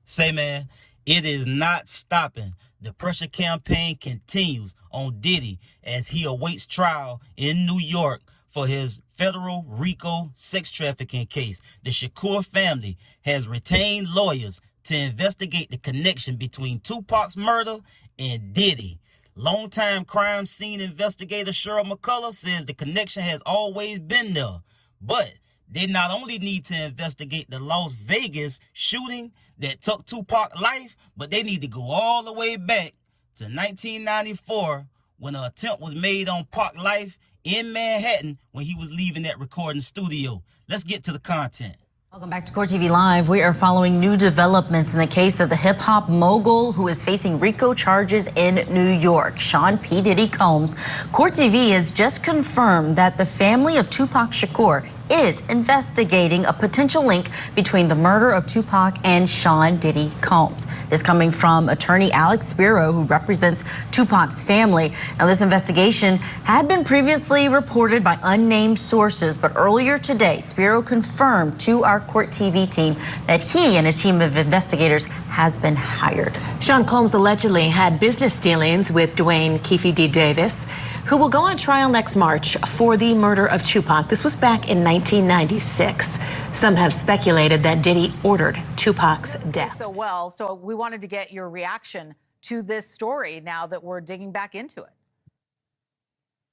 Say, man, it is not stopping. The pressure campaign continues on Diddy as he awaits trial in New York for his federal RICO sex trafficking case. The Shakur family has retained lawyers to investigate the connection between Tupac's murder and Diddy. Longtime crime scene investigator Sheryl McCollum says the connection has always been there, but they not only need to investigate the Las Vegas shooting that took Tupac's life, but they need to go all the way back to 1994 when an attempt was made on Pac's life in Manhattan when he was leaving that recording studio. Let's get to the content. Welcome back to GuddaTV Live. We are following new developments in the case of the hip-hop mogul who is facing RICO charges in New York, Sean P. Diddy Combs. GuddaTV has just confirmed that the family of Tupac Shakur is investigating a potential link between the murder of Tupac and Sean Diddy Combs. This coming from attorney Alex Spiro, who represents Tupac's family. Now, this investigation had been previously reported by unnamed sources, but earlier today, Spiro confirmed to our Court TV team that he and a team of investigators has been hired. Sean Combs allegedly had business dealings with Dwayne Keefe D. Davis, who will go on trial next March for the murder of Tupac. This was back in 1996. Some have speculated that Diddy ordered Tupac's death. So we wanted to get your reaction to this story now that we're digging back into it.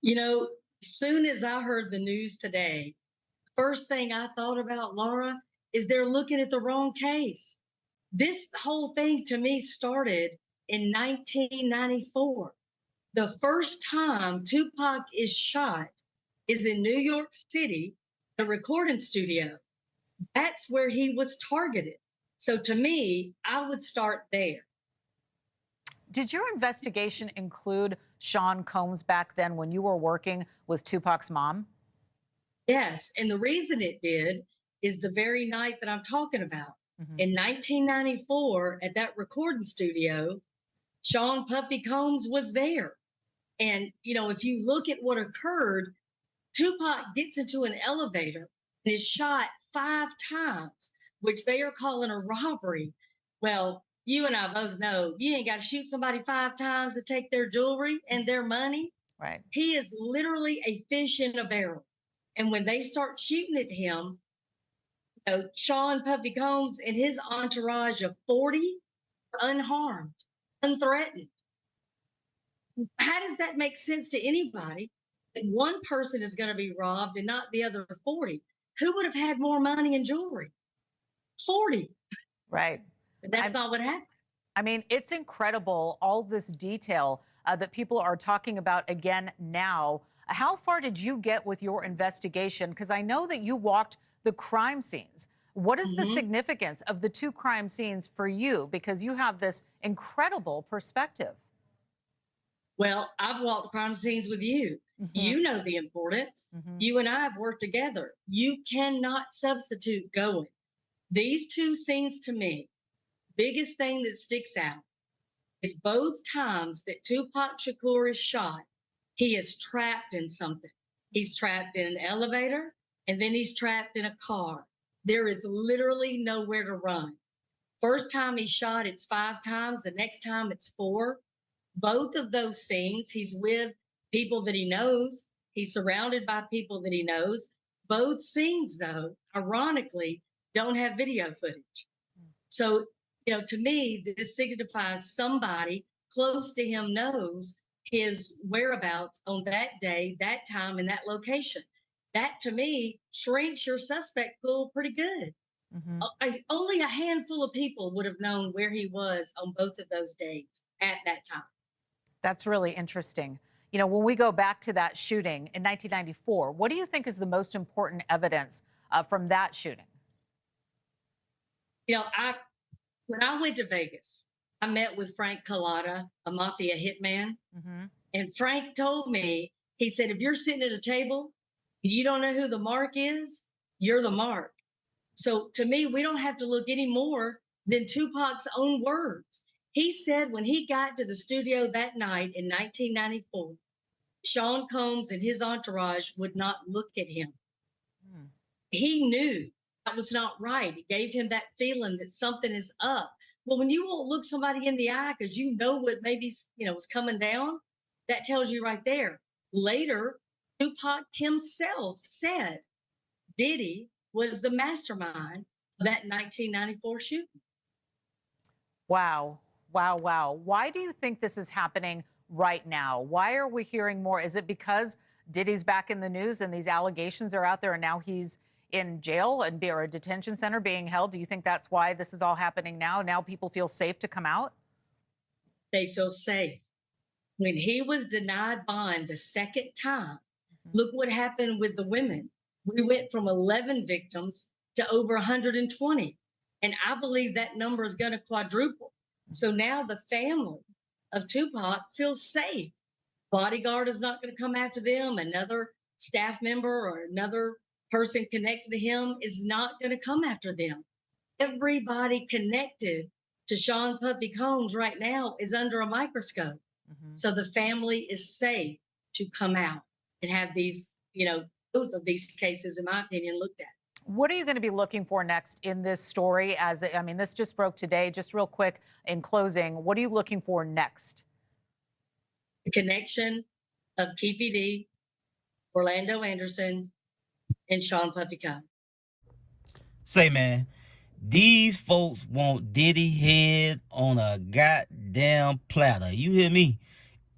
You know, as soon as I heard the news today, first thing I thought about, Laura, is they're looking at the wrong case. This whole thing to me started in 1994. The first time Tupac is shot is in New York City, the recording studio. That's where he was targeted. So to me, I would start there. Did your investigation include Sean Combs back then when you were working with Tupac's mom? Yes, and the reason it did is the very night that I'm talking about. In 1994, at that recording studio, Sean Puffy Combs was there. And, you know, if you look at what occurred, Tupac gets into an elevator and is shot 5 times, which they are calling a robbery. Well, you and I both know you ain't got to shoot somebody 5 times to take their jewelry and their money. Right. He is literally a fish in a barrel. And when they start shooting at him, you know, Sean Puffy Combs and his entourage of 40 are unharmed, unthreatened. How does that make sense to anybody that one person is going to be robbed and not the other 40? Who would have had more money and jewelry? 40. Right. But that's not what happened. I mean, it's incredible, all this detail that people are talking about again now. How far did you get with your investigation? Because I know that you walked the crime scenes. What is the significance of the 2 crime scenes for you? Because you have this incredible perspective. Well, I've walked crime scenes with you. You know the importance. You and I have worked together. You cannot substitute going. These 2 scenes to me, biggest thing that sticks out is both times that Tupac Shakur is shot, he is trapped in something. He's trapped in an elevator, and then he's trapped in a car. There is literally nowhere to run. First time he's shot, it's 5 times. The next time it's 4. Both of those scenes, he's with people that he knows. He's surrounded by people that he knows. Both scenes, though, ironically, don't have video footage. So, you know, to me, this signifies somebody close to him knows his whereabouts on that day, that time, and that location. That, to me, shrinks your suspect pool pretty good. Only a handful of people would have known where he was on both of those days at that time. That's really interesting. You know, when we go back to that shooting in 1994, what do you think is the most important evidence from that shooting? You know, when I went to Vegas, I met with Frank Collada, a mafia hitman. And Frank told me, he said, if you're sitting at a table and you don't know who the mark is, you're the mark. So to me, we don't have to look any more than Tupac's own words. He said when he got to the studio that night in 1994, Sean Combs and his entourage would not look at him. He knew that was not right. It gave him that feeling that something is up. Well, when you won't look somebody in the eye because you know what maybe is coming down, that tells you right there. Later, Tupac himself said Diddy was the mastermind of that 1994 shooting. Wow. Wow. Wow. Why do you think this is happening right now? Why are we hearing more? Is it because Diddy's back in the news and these allegations are out there and now he's in jail or a detention center being held? Do you think that's why this is all happening now? Now people feel safe to come out? They feel safe. When he was denied bond the second time, look what happened with the women. We went from 11 victims to over 120. And I believe that number is going to quadruple. So now the family of Tupac feels safe. Bodyguard is not going to come after them. Another staff member or another person connected to him is not going to come after them. Everybody connected to Sean Puffy Combs right now is under a microscope. So the family is safe to come out and have these, both of these cases, in my opinion, looked at. What are you going to be looking for next in this story? This just broke today. Just real quick in closing, what are you looking for next? The connection of Keefe D, Orlando Anderson, and Sean Puffy Combs. Say, man, these folks want Diddy head on a goddamn platter. You hear me?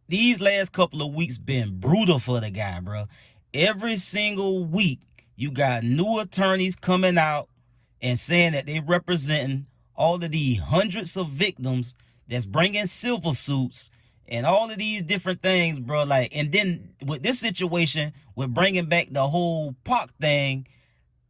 These last couple of weeks been brutal for the guy, bro. Every single week, you got new attorneys coming out and saying that they representing all of these hundreds of victims that's bringing civil suits and all of these different things, bro. And then with this situation, with bringing back the whole Pac thing,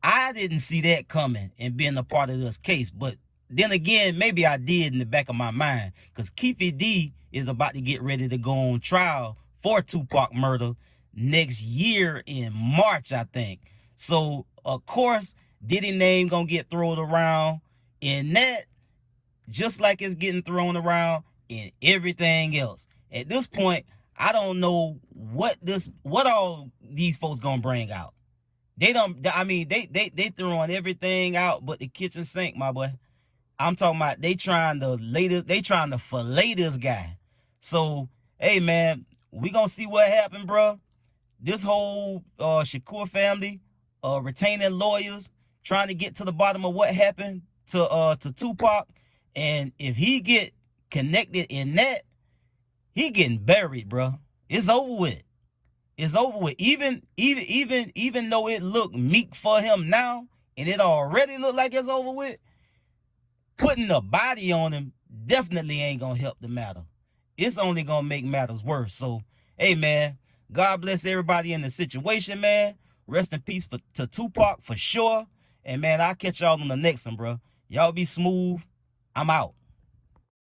I didn't see that coming and being a part of this case. But then again, maybe I did in the back of my mind, because Keefe D is about to get ready to go on trial for Tupac murder next year in March, I think. So, of course, Diddy name gonna get thrown around in that, just like it's getting thrown around in everything else. At this point, I don't know what all these folks gonna bring out. They throwing everything out but the kitchen sink, my boy. I'm talking about they trying to fillet this guy. So, hey man, we gonna see what happened, bro. This whole Shakur family retaining lawyers, trying to get to the bottom of what happened to Tupac. And if he get connected in that, he getting buried, bro. It's over with. It's over with. Even though it look meek for him now, and it already look like it's over with, putting a body on him definitely ain't gonna help the matter. It's only gonna make matters worse. So, hey man, God bless everybody in the situation, man. Rest in peace to Tupac for sure. And man, I'll catch y'all on the next one, bro. Y'all be smooth. I'm out.